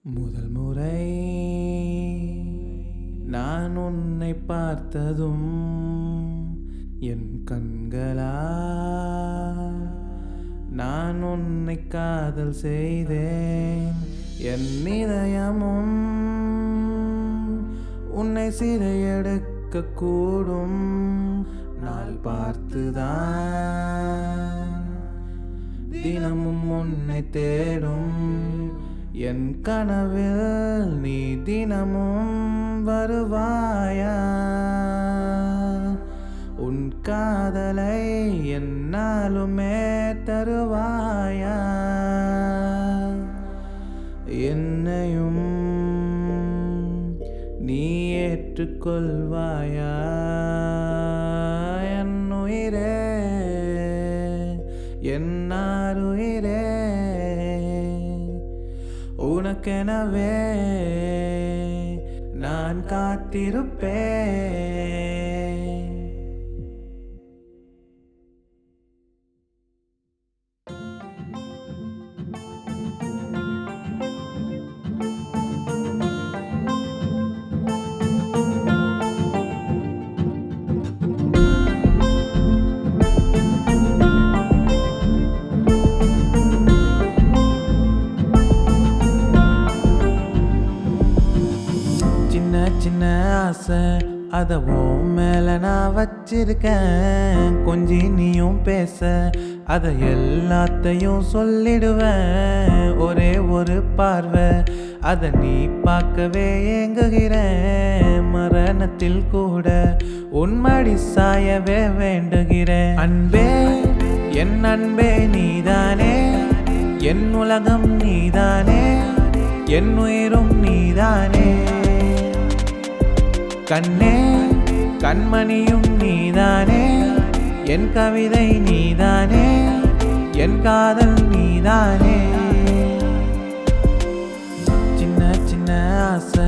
முதல் முறை நான் உன்னை பார்த்ததும் என் கண்களால் நான் உன்னை காதல் செய்தேன். என் இதயமும் உன்னை சிறையெடுக்க கூடும் நாள் பார்த்துதான் தினமும் உன்னை தேடும். என் கனவில் நீ தினமும் வருவாயா? உன் காதலை என்னாலுமே தருவாயா? என்னையும் நீ ஏற்றுக்கொள்வாயா? என் உயிரே, என்னாருயிரே, உனக்கெனவே நான் காத்திருப்பேன். சின்ன ஆசை அத உன் மேல நான் வச்சிருக்கேன். கொஞ்சி நீயும் பேச அத எல்லாத்தையும் சொல்லிடுவேன். ஒரே ஒரு பார்வை அத நீ பார்க்கவே ஏங்குகிறேன். மரணத்தில் கூட உன்மடி சாயவே வேண்டுகிறேன். அன்பே, என் அன்பே நீதானே, என் உலகம் நீதானே, என் உயிரும் நீதானே. கண்ணே, கண்மணியும் நீதானே, என் கவிதை நீதானே, என் காதல் நீதானே. சின்ன சின்ன ஆசை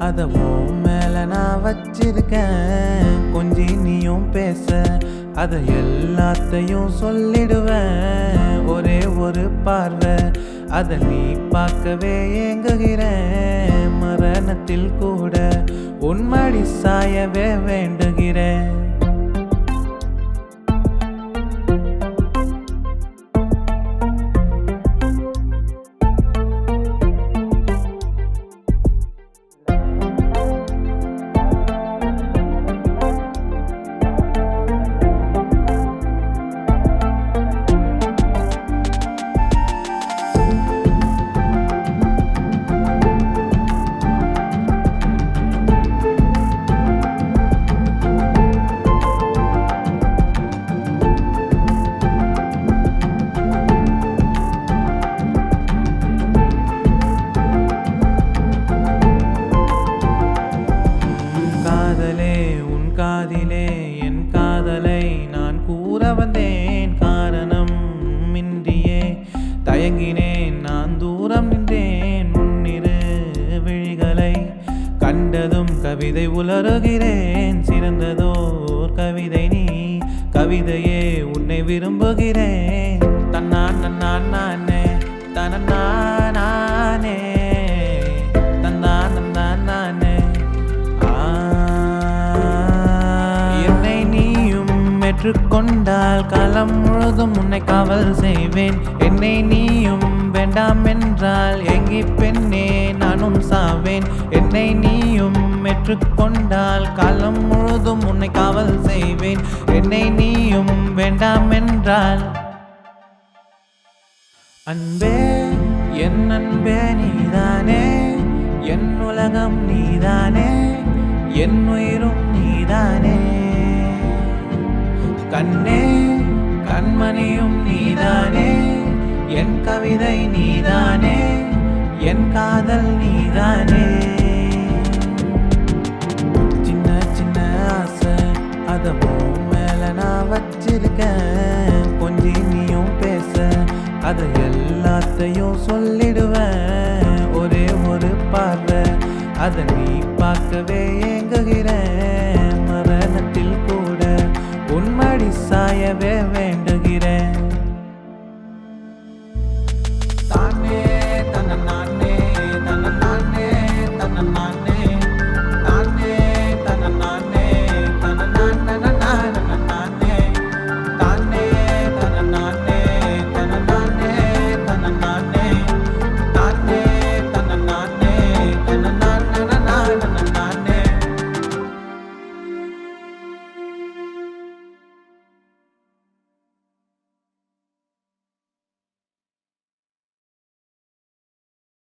அத உன் மேல நான் வச்சிருக்கேன். கொஞ்சி நீயும் பேச அத எல்லாத்தையும் சொல்லிடுவேன். ஒரே ஒரு பார்வை அத நீ பார்க்கவே ஏங்குகிறேன். மரணத்தில் கூட உன்மடி சாயவே வேண்டுகிறேன். காதிலே என் காதலை நான் கூற வந்தேன். காரணம் இன்றியே தயங்கினேன், நான் தூரம் நின்றேன். முன்னிரு விழிகளை கண்டதும் கவிதை உலருகிறேன். சிறந்ததோர் கவிதை நீ, கவிதையே உன்னை விரும்புகிறேன். தன்னான் நான் நானே, தன்னானே, தன்னான் நான் நானே. ஏற்றுக்கொண்டால் காலம் முழுதும் உன்னை காவல் செய்வேன். என்னை நீயும் வேண்டாம் என்றால் எங்கி பெண்ணே நானும் சாவேன். என்னை நீயும் ஏற்றுக்கொண்டால் காலம் முழுதும் உன்னை காவல் செய்வேன். என்னை நீயும் வேண்டாம் என்றால். அன்பே, என் அன்பே நீதானே, என் உலகம் நீதானே, என் உயிரும் நீதானே. கண்ணே, கண்மணியும் நீதானே, என் கவிதை நீதானே, என் காதல் நீதானே. சின்ன சின்ன ஆசை அத உன் மேல நான் வச்சிருக்கேன். கொஞ்சி நீயும் பேச அத எல்லாத்தையும் சொல்லிடுவேன். ஒரே ஒரு பார்வை அத நீ பார்க்கவே ஏங்குகிறேன். மரணத்தில் கூட உன்மடி சாயவே வேண்டும்.